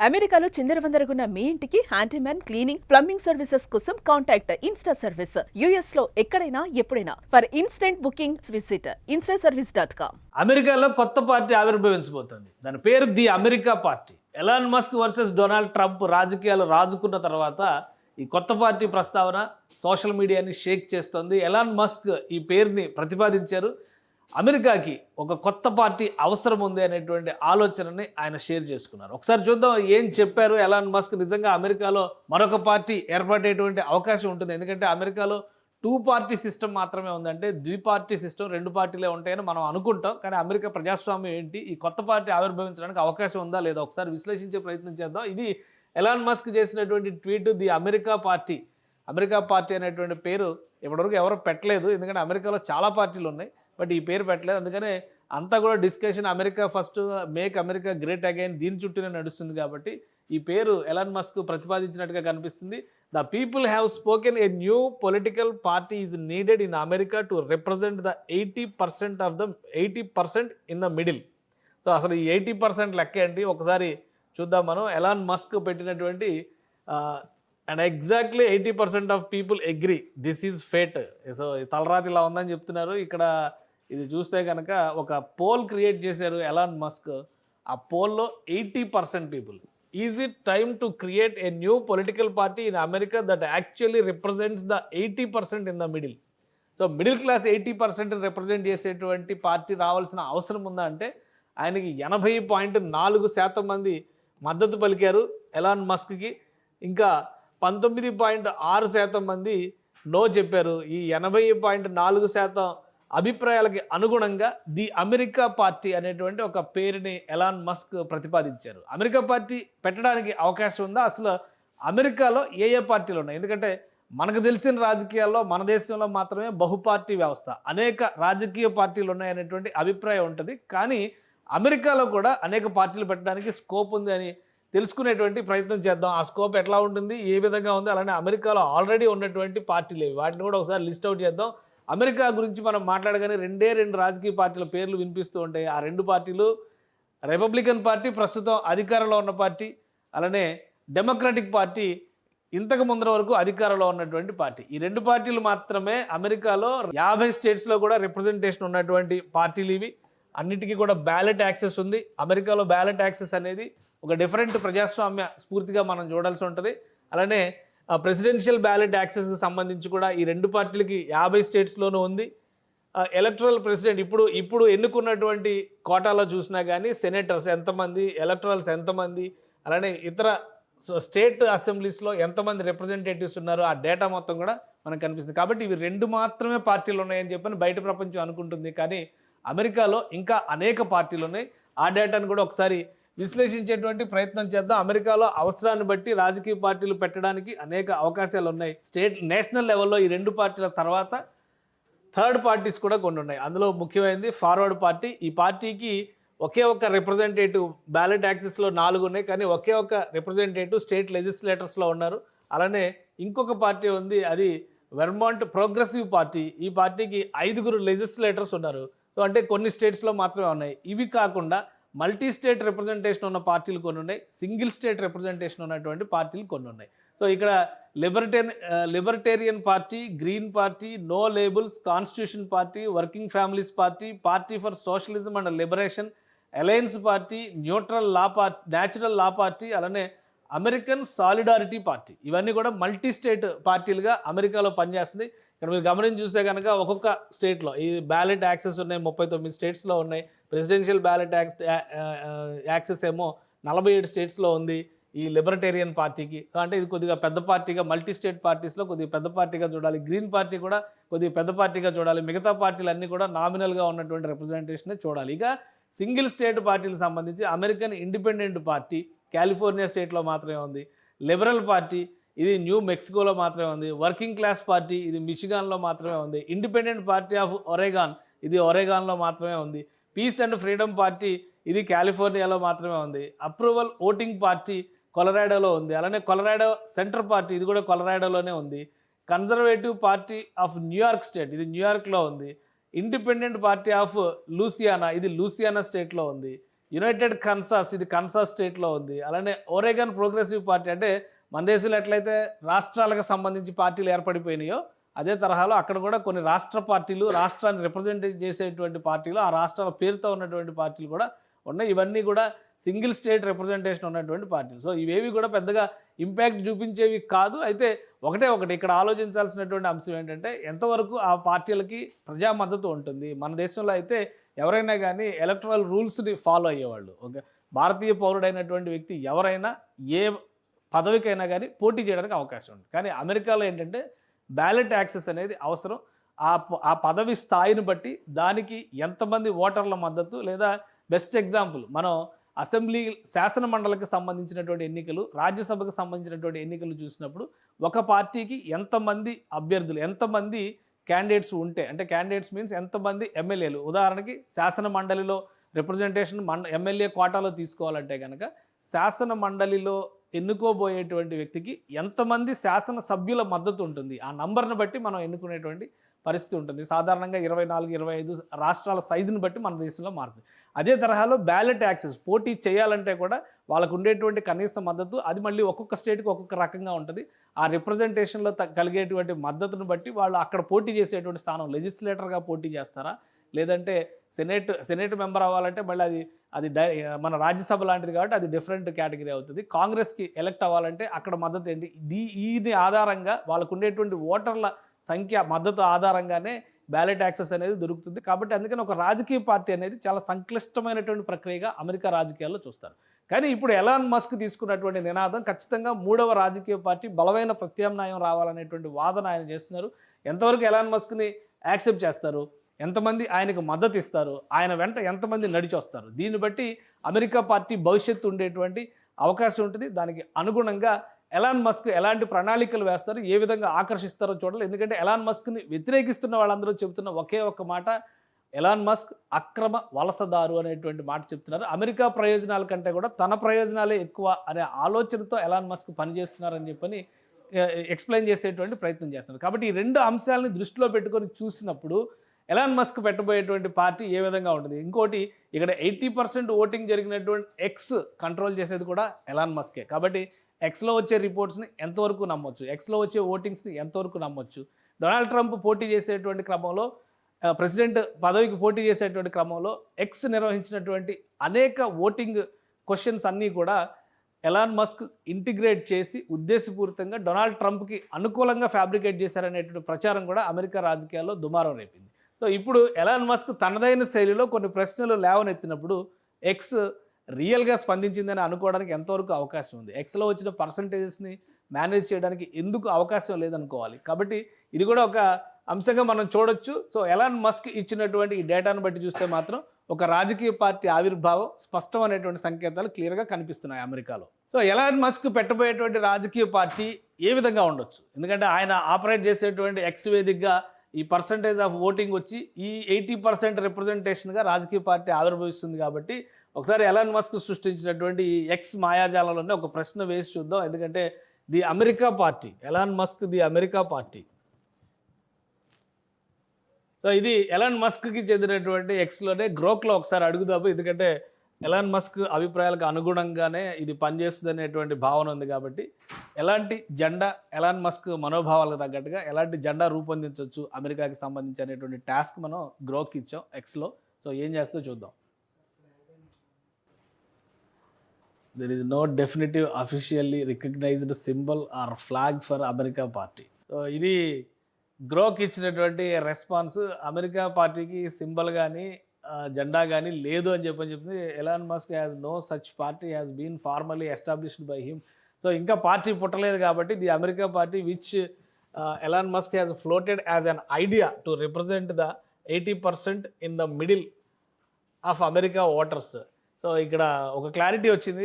అమెరికాలో చిందరవందరగున్న మీ ఇంటికి handyman cleaning plumbing services కోసం కాంటాక్ట్ ఇన్స్టా సర్వీస్. యుఎస్ లో ఎక్కడైనా ఎప్పుడైనా for instant booking visit instaservice.com. అమెరికాలో కొత్త పార్టీ ఆవిర్భవించబోతోంది. దాని పేరు the America party. Elon Musk versus Donald Trump రాజకీయాలు రాజుకున్న తర్వాత ఈ కొత్త పార్టీ ప్రస్తావన సోషల్ మీడియాని షేక్ చేస్తోంది. ఎలాన్ మస్క్ ఈ పేరుని ప్రతిపాదించారు. అమెరికాకి ఒక కొత్త పార్టీ అవసరం ఉంది అనేటువంటి ఆలోచనని ఆయన షేర్ చేసుకున్నారు. ఒకసారి చూద్దాం ఏం చెప్పారు ఎలాన్ మస్క్. నిజంగా అమెరికాలో మరొక పార్టీ ఏర్పడేటువంటి అవకాశం ఉంటుంది. ఎందుకంటే అమెరికాలో 2 పార్టీ సిస్టమ్ మాత్రమే ఉందంటే ద్విపార్టీ సిస్టమ్ 2 పార్టీలే ఉంటాయని మనం అనుకుంటాం. కానీ అమెరికా ప్రజాస్వామ్యం ఏంటి, ఈ కొత్త పార్టీ ఆవిర్భవించడానికి అవకాశం ఉందా లేదా ఒకసారి విశ్లేషించే ప్రయత్నం చేద్దాం. ఇది ఎలాన్ మస్క్ చేసినటువంటి tweet. The America party. America party అనేటువంటి పేరు ఇప్పటివరకు ఎవరు పెట్టలేదు. ఎందుకంటే అమెరికాలో చాలా పార్టీలు ఉన్నాయి, బట్ ఈ పేరు పెట్టలేదు. అందుకనే అంతా కూడా discussion America first, make America great again, దీని చుట్టూనే నడుస్తుంది. కాబట్టి ఈ పేరు ఎలాన్ మస్క్ ప్రతిపాదించినట్టుగా కనిపిస్తుంది. The people have spoken a new political party is needed in America to represent the 80% in the middle. So అసలు ఈ 80% లెక్క ఏంటి ఒకసారి చూద్దాం మనం. ఎలాన్ మస్క్ పెట్టినటువంటి and exactly 80% of people agree this is fate. So తలరాతి ఇలా ఉందని చెప్తున్నారు. ఇక్కడ ఇది చూస్తే కనుక ఒక పోల్ క్రియేట్ చేశారు ఎలాన్ మస్క్. ఆ పోల్లో 80% people, is it time to create a new political party in America that actually represents the 80% in the middle. So middle class 80% represent చేసేటువంటి పార్టీ రావాల్సిన అవసరం ఉందా అంటే ఆయనకి 80.4% మంది మద్దతు పలికారు ఎలాన్ మస్క్కి. ఇంకా 19.6% మంది నో చెప్పారు. ఈ 80.4% అభిప్రాయాలకి అనుగుణంగా ది అమెరికా పార్టీ అనేటువంటి ఒక పేరుని ఎలాన్ మస్క్ ప్రతిపాదించారు. అమెరికా పార్టీ పెట్టడానికి అవకాశం ఉందా? అసలు అమెరికాలో ఏ పార్టీలు ఉన్నాయి? ఎందుకంటే మనకు తెలిసిన రాజకీయాల్లో మన దేశంలో మాత్రమే బహుపార్టీ వ్యవస్థ, అనేక రాజకీయ పార్టీలు ఉన్నాయనేటువంటి అభిప్రాయం ఉంటుంది. కానీ అమెరికాలో కూడా అనేక పార్టీలు పెట్టడానికి స్కోప్ ఉంది అని తెలుసుకునేటువంటి ప్రయత్నం చేద్దాం. ఆ స్కోప్ ఎట్లా ఉంటుంది, ఏ విధంగా ఉంది, అలానే అమెరికాలో ఆల్రెడీ ఉన్నటువంటి పార్టీలు ఏవి, వాటిని కూడా ఒకసారి లిస్ట్ అవుట్ చేద్దాం. అమెరికా గురించి మనం మాట్లాడగానే 2 రాజకీయ పార్టీల పేర్లు వినిపిస్తూ ఉంటాయి. ఆ 2 పార్టీలు రిపబ్లికన్ పార్టీ, ప్రస్తుతం అధికారంలో ఉన్న పార్టీ, అలానే డెమోక్రటిక్ పార్టీ, ఇంతకు ముందర వరకు అధికారంలో ఉన్నటువంటి పార్టీ. ఈ 2 పార్టీలు మాత్రమే అమెరికాలో 50 స్టేట్స్లో కూడా రిప్రజెంటేషన్ ఉన్నటువంటి పార్టీలు ఇవి. అన్నిటికీ కూడా బ్యాలెట్ యాక్సెస్ ఉంది. అమెరికాలో బ్యాలెట్ యాక్సెస్ అనేది ఒక డిఫరెంట్ ప్రజాస్వామ్య స్ఫూర్తిగా మనం చూడాల్సి ఉంటుంది. అలానే ప్రెసిడెన్షియల్ బ్యాలెట్ యాక్సెస్కి సంబంధించి కూడా ఈ 2 పార్టీలకి 50 స్టేట్స్లోనూ ఉంది. ఎలక్టరల్ ప్రెసిడెంట్ ఇప్పుడు ఎన్నుకున్నటువంటి కోటాలో చూసినా కానీ సెనేటర్స్ ఎంతమంది, ఎలక్టరల్స్ ఎంతమంది, అలానే ఇతర స్టేట్ అసెంబ్లీస్లో ఎంతమంది రిప్రజెంటేటివ్స్ ఉన్నారో ఆ డేటా మొత్తం కూడా మనకు కనిపిస్తుంది. కాబట్టి ఇవి 2 మాత్రమే పార్టీలు ఉన్నాయని చెప్పని బయట ప్రపంచం అనుకుంటుంది. కానీ అమెరికాలో ఇంకా అనేక పార్టీలు ఉన్నాయి. ఆ డేటాను కూడా ఒకసారి విశ్లేషించేటువంటి ప్రయత్నం చేద్దాం. అమెరికాలో అవసరాన్ని బట్టి రాజకీయ పార్టీలు పెట్టడానికి అనేక అవకాశాలు ఉన్నాయి. నేషనల్ లెవెల్లో ఈ 2 పార్టీల తర్వాత థర్డ్ పార్టీస్ కూడా కొన్ని ఉన్నాయి. అందులో ముఖ్యమైనది ఫార్వర్డ్ పార్టీ. ఈ పార్టీకి ఒకే ఒక రిప్రజెంటేటివ్ బ్యాలెట్ యాక్సెస్లో 4 ఉన్నాయి, కానీ ఒకే ఒక రిప్రజెంటేటివ్ స్టేట్ లెజిస్లేటర్స్లో ఉన్నారు. అలానే ఇంకొక పార్టీ ఉంది, అది వెర్మాంట్ ప్రోగ్రెసివ్ పార్టీ. ఈ పార్టీకి 5 లెజిస్లేటర్స్ ఉన్నారు. సో అంటే కొన్ని స్టేట్స్లో మాత్రమే ఉన్నాయి. ఇవి కాకుండా మల్టీ స్టేట్ రిప్రజెంటేషన్ ఉన్న పార్టీలు కొన్ని ఉన్నాయి, సింగిల్ స్టేట్ రిప్రజెంటేషన్ ఉన్నటువంటి పార్టీలు కొన్ని ఉన్నాయి. సో ఇక్కడ Libertarian Party, Green Party, No Labels, Constitution Party, Working Families Party, Party for Socialism and Liberation, Alliance Party, Natural Law Party, అలానే అమెరికన్ సాలిడారిటీ పార్టీ. ఇవన్నీ కూడా మల్టీ స్టేట్ పార్టీలుగా అమెరికాలో పనిచేస్తుంది. ఇక్కడ మీరు గమనించి చూస్తే కనుక ఒక్కొక్క స్టేట్లో ఈ బ్యాలెట్ యాక్సెస్ ఉన్నాయి, 39 స్టేట్స్లో ఉన్నాయి. ప్రెసిడెన్షియల్ బ్యాలెట్ యాక్సెస్ ఏమో 47 స్టేట్స్లో ఉంది ఈ లిబర్టేరియన్ పార్టీకి. అంటే ఇది కొద్దిగా పెద్ద పార్టీగా, మల్టీ స్టేట్ పార్టీస్లో కొద్దిగా పెద్ద పార్టీగా చూడాలి. గ్రీన్ పార్టీ కూడా కొద్దిగా పెద్ద పార్టీగా చూడాలి. మిగతా పార్టీలు అన్నీ కూడా నామినల్గా ఉన్నటువంటి రిప్రజెంటేషనే చూడాలి. ఇక సింగిల్ స్టేట్ పార్టీలకు సంబంధించి అమెరికన్ ఇండిపెండెంట్ పార్టీ కాలిఫోర్నియా స్టేట్లో మాత్రమే ఉంది. లిబరల్ పార్టీ ఇది న్యూ మెక్సికోలో మాత్రమే ఉంది. వర్కింగ్ క్లాస్ పార్టీ ఇది మిచిగాన్లో మాత్రమే ఉంది. ఇండిపెండెంట్ పార్టీ ఆఫ్ ఒరేగాన్ ఇది ఒరేగాన్లో మాత్రమే ఉంది. పీస్ అండ్ ఫ్రీడమ్ పార్టీ ఇది కాలిఫోర్నియాలో మాత్రమే ఉంది. అప్రూవల్ ఓటింగ్ పార్టీ కొలరాడోలో ఉంది. అలానే కొలరాడో సెంటర్ పార్టీ ఇది కూడా కొలరాడోలోనే ఉంది. Conservative party of New York state ఇది న్యూయార్క్లో ఉంది. ఇండిపెండెంట్ పార్టీ ఆఫ్ లూసియానా ఇది లూసియానా స్టేట్లో ఉంది. యునైటెడ్ కన్సాస్, ఇది కన్సాస్ స్టేట్లో ఉంది. అలానే ఓరెగాన్ ప్రోగ్రెసివ్ పార్టీ, అంటే మన దేశంలో ఎట్లయితే రాష్ట్రాలకు సంబంధించి పార్టీలు ఏర్పడిపోయినాయో అదే తరహాలో అక్కడ కూడా కొన్ని రాష్ట్ర పార్టీలు, రాష్ట్రాన్ని రిప్రజెంట్ చేసేటువంటి పార్టీలు, ఆ రాష్ట్రాల పేరుతో ఉన్నటువంటి పార్టీలు కూడా ఉన్నాయి. ఇవన్నీ కూడా సింగిల్ స్టేట్ రిప్రజెంటేషన్ ఉన్నటువంటి పార్టీలు. సో ఇవేవి కూడా పెద్దగా ఇంపాక్ట్ చూపించేవి కాదు. అయితే ఒకటే ఒకటి ఇక్కడ ఆలోచించాల్సినటువంటి అంశం ఏంటంటే ఎంతవరకు ఆ పార్టీలకి ప్రజా మద్దతు ఉంటుంది. మన దేశంలో అయితే ఎవరైనా కానీ ఎలక్టరల్ రూల్స్ని ఫాలో అయ్యేవాళ్ళు. ఓకే, భారతీయ పౌరుడైనటువంటి వ్యక్తి ఎవరైనా ఏ పదవికైనా కానీ పోటీ చేయడానికి అవకాశం ఉంది. కానీ అమెరికాలో ఏంటంటే బ్యాలెట్ యాక్సెస్ అనేది అవసరం. ఆ పదవి స్థాయిని బట్టి దానికి ఎంతమంది ఓటర్ల మద్దతు, లేదా బెస్ట్ ఎగ్జాంపుల్ మనం అసెంబ్లీ శాసన మండలికి సంబంధించినటువంటి ఎన్నికలు, రాజ్యసభకు సంబంధించినటువంటి ఎన్నికలు చూసినప్పుడు ఒక పార్టీకి ఎంతమంది అభ్యర్థులు, ఎంతమంది క్యాండిడేట్స్ ఉంటే, అంటే క్యాండిడేట్స్ మీన్స్ ఎంతమంది ఎమ్మెల్యేలు, ఉదాహరణకి శాసన మండలిలో రిప్రజెంటేషన్ ఎమ్మెల్యే కోటాలో తీసుకోవాలంటే కనుక శాసన మండలిలో ఎన్నుకోబోయేటువంటి వ్యక్తికి ఎంతమంది శాసన సభ్యుల మద్దతు ఉంటుంది, ఆ నంబర్ని బట్టి మనం ఎన్నుకునేటువంటి పరిస్థితి ఉంటుంది. సాధారణంగా 24, 25 రాష్ట్రాల సైజుని బట్టి మన దేశంలో మారుతుంది. అదే తరహాలో బ్యాలెట్ యాక్సెస్, పోటీ చేయాలంటే కూడా వాళ్ళకు ఉండేటువంటి కనీస మద్దతు అది మళ్ళీ ఒక్కొక్క స్టేట్కి ఒక్కొక్క రకంగా ఉంటుంది. ఆ రిప్రజెంటేషన్లో కలిగేటువంటి మద్దతును బట్టి వాళ్ళు అక్కడ పోటీ చేసేటువంటి స్థానం, లెజిస్లేటర్గా పోటీ చేస్తారా, లేదంటే సెనేట్ మెంబర్ అవ్వాలంటే మళ్ళీ అది మన రాజ్యసభ లాంటిది కాబట్టి అది డిఫరెంట్ కేటగిరీ అవుతుంది. కాంగ్రెస్కి ఎలక్ట్ అవ్వాలంటే అక్కడ మద్దతు ఏంటి, దీని ఆధారంగా వాళ్ళకు ఉండేటువంటి ఓటర్ల సంఖ్య మద్దతు ఆధారంగానే బ్యాలెట్ యాక్సెస్ అనేది దొరుకుతుంది. కాబట్టి అందుకని ఒక రాజకీయ పార్టీ అనేది చాలా సంక్లిష్టమైనటువంటి ప్రక్రియగా అమెరికా రాజకీయాల్లో చూస్తారు. కానీ ఇప్పుడు ఎలాన్ మస్క్ తీసుకున్నటువంటి నినాదం ఖచ్చితంగా మూడవ రాజకీయ పార్టీ బలమైన ప్రత్యామ్నాయం రావాలనేటువంటి వాదన ఆయన చేస్తున్నారు. ఎంతవరకు ఎలాన్ మస్క్ని యాక్సెప్ట్ చేస్తారు, ఎంతమంది ఆయనకు మద్దతు ఇస్తారు, ఆయన వెంట ఎంతమంది నడిచి వస్తారు, దీన్ని బట్టి అమెరికా పార్టీ భవిష్యత్తు ఉండేటువంటి అవకాశం ఉంటుంది. దానికి అనుగుణంగా ఎలాన్ మస్క్ ఎలాంటి ప్రణాళికలు వేస్తారు, ఏ విధంగా ఆకర్షిస్తారో చూడాలి. ఎందుకంటే ఎలాన్ మస్క్ని వ్యతిరేకిస్తున్న వాళ్ళందరూ చెబుతున్న ఒకే ఒక్క మాట, ఎలాన్ మస్క్ అక్రమ వలసదారు అనేటువంటి మాట చెప్తున్నారు. అమెరికా ప్రయోజనాల కంటే కూడా తన ప్రయోజనాలే ఎక్కువ అనే ఆలోచనతో ఎలాన్ మస్క్ పనిచేస్తున్నారని చెప్పని ఎక్స్ప్లెయిన్ చేసేటువంటి ప్రయత్నం చేస్తున్నారు. కాబట్టి ఈ రెండు అంశాలని దృష్టిలో పెట్టుకొని చూసినప్పుడు ఎలాన్ మస్క్ పెట్టబోయేటువంటి పార్టీ ఏ విధంగా ఉంటుంది. ఇంకోటి, ఇక్కడ 80% ఓటింగ్ జరిగినటువంటి ఎక్స్ కంట్రోల్ చేసేది కూడా ఎలాన్ మస్కే. కాబట్టి ఎక్స్లో వచ్చే రిపోర్ట్స్ని ఎంతవరకు నమ్మొచ్చు, ఎక్స్లో వచ్చే ఓటింగ్స్ని ఎంతవరకు నమ్మొచ్చు, డొనాల్డ్ ట్రంప్ పోటీ చేసేటువంటి క్రమంలో, ప్రెసిడెంట్ పదవికి పోటీ చేసేటువంటి క్రమంలో ఎక్స్ నిర్వహించినటువంటి అనేక ఓటింగ్ క్వశ్చన్స్ అన్నీ కూడా ఎలాన్ మస్క్ ఇంటిగ్రేట్ చేసి ఉద్దేశపూరితంగా డొనాల్డ్ ట్రంప్కి అనుకూలంగా ఫ్యాబ్రికేట్ చేశారనేటువంటి ప్రచారం కూడా అమెరికా రాజకీయాల్లో దుమారం రేపింది. సో ఇప్పుడు ఎలాన్ మస్క్ తనదైన శైలిలో కొన్ని ప్రశ్నలు లేవనెత్తినప్పుడు ఎక్స్ రియల్గా స్పందించిందని అనుకోవడానికి ఎంతవరకు అవకాశం ఉంది, ఎక్స్లో వచ్చిన పర్సంటేజెస్ని మేనేజ్ చేయడానికి ఎందుకు అవకాశం లేదనుకోవాలి. కాబట్టి ఇది కూడా ఒక అంశంగా మనం చూడొచ్చు. సో ఎలాన్ మస్క్ ఇచ్చినటువంటి ఈ డేటాను బట్టి చూస్తే మాత్రం ఒక రాజకీయ పార్టీ ఆవిర్భావం స్పష్టమైనటువంటి సంకేతాలు క్లియర్గా కనిపిస్తున్నాయి అమెరికాలో. సో ఎలాన్ మస్క్ పెట్టబోయేటువంటి రాజకీయ పార్టీ ఏ విధంగా ఉండొచ్చు, ఎందుకంటే ఆయన ఆపరేట్ చేసేటువంటి ఎక్స్ వేదికగా ఈ పర్సంటేజ్ ఆఫ్ ఓటింగ్ వచ్చి ఈ 80% రిప్రజెంటేషన్గా రాజకీయ పార్టీ ఆవిర్భవిస్తుంది. కాబట్టి ఒకసారి ఎలాన్ మస్క్ సృష్టించినటువంటి ఈ ఎక్స్ మాయాజాలంలోనే ఒక ప్రశ్న వేసి చూద్దాం. ఎందుకంటే the America party, Elon Musk the America party. So ఇది ఎలాన్ మస్క్కి చెందినటువంటి ఎక్స్లోనే గ్రోక్లో ఒకసారి అడుగుదాము. ఎందుకంటే ఎలాన్ మస్క్ అభిప్రాయాలకు అనుగుణంగానే ఇది పనిచేస్తుంది అనేటువంటి భావన ఉంది. కాబట్టి ఎలాంటి జెండా, ఎలాన్ మస్క్ మనోభావాలకు తగ్గట్టుగా ఎలాంటి జెండా రూపొందించవచ్చు అమెరికాకి సంబంధించి అనేటువంటి టాస్క్ మనం గ్రోక్కి ఇచ్చాం ఎక్స్లో. సో ఏం చేస్తుందో చూద్దాం. There is no definitive officially recognised symbol or flag for America party. So ఇది గ్రోక్ ఇచ్చినటువంటి రెస్పాన్స్. అమెరికా పార్టీకి సింబల్ కానీ జెండా కానీ లేదు అని చెప్పింది. Elon Musk has no such party has been formally established by him. So ఇంకా పార్టీ పుట్టలేదు కాబట్టి the America Party which Elon Musk has floated as an idea to represent the 80% in the middle of America voters. So ఇక్కడ ఒక clarity వచ్చింది.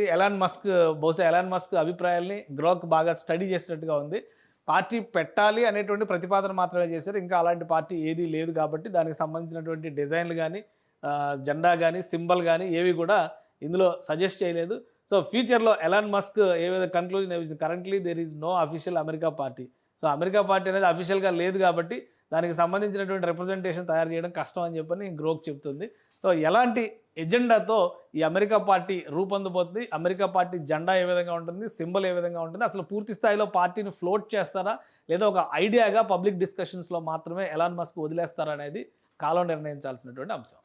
బహుశా Elon Musk అభిప్రాయాల్ని Grok బాగా study చేసినట్టుగా ఉంది. పార్టీ పెట్టాలి అనేటువంటి ప్రతిపాదన మాత్రమే చేశారు. ఇంకా అలాంటి పార్టీ ఏదీ లేదు కాబట్టి దానికి సంబంధించినటువంటి డిజైన్లు కానీ, జెండా కానీ, సింబల్ కానీ ఏవి కూడా ఇందులో సజెస్ట్ చేయలేదు. సో ఫ్యూచర్లో ఎలాన్ మస్క్ ఏ విధంగా కన్క్లూజన్ ఏమింది, currently there is no official America party. So America party అనేది అఫీషియల్గా లేదు కాబట్టి దానికి సంబంధించినటువంటి రిప్రజెంటేషన్ తయారు చేయడం కష్టం అని చెప్పని గ్రోక్ చెప్తుంది. సో ఎలాంటి ఎజెండాతో ఈ అమెరికా పార్టీ రూపొందబోతుంది. అమెరికా పార్టీ జెండా ఏ విధంగా ఉంటుంది, సింబల్ ఏ విధంగా ఉంటుంది, అసలు పూర్తి స్థాయిలో పార్టీని ఫ్లోట్ చేస్తారా లేదా ఒక ఐడియాగా పబ్లిక్ డిస్కషన్స్లో మాత్రమే ఎలాన్ మస్క్ వదిలేస్తారా అనేది కాలం నిర్ణయించాల్సినటువంటి అంశం.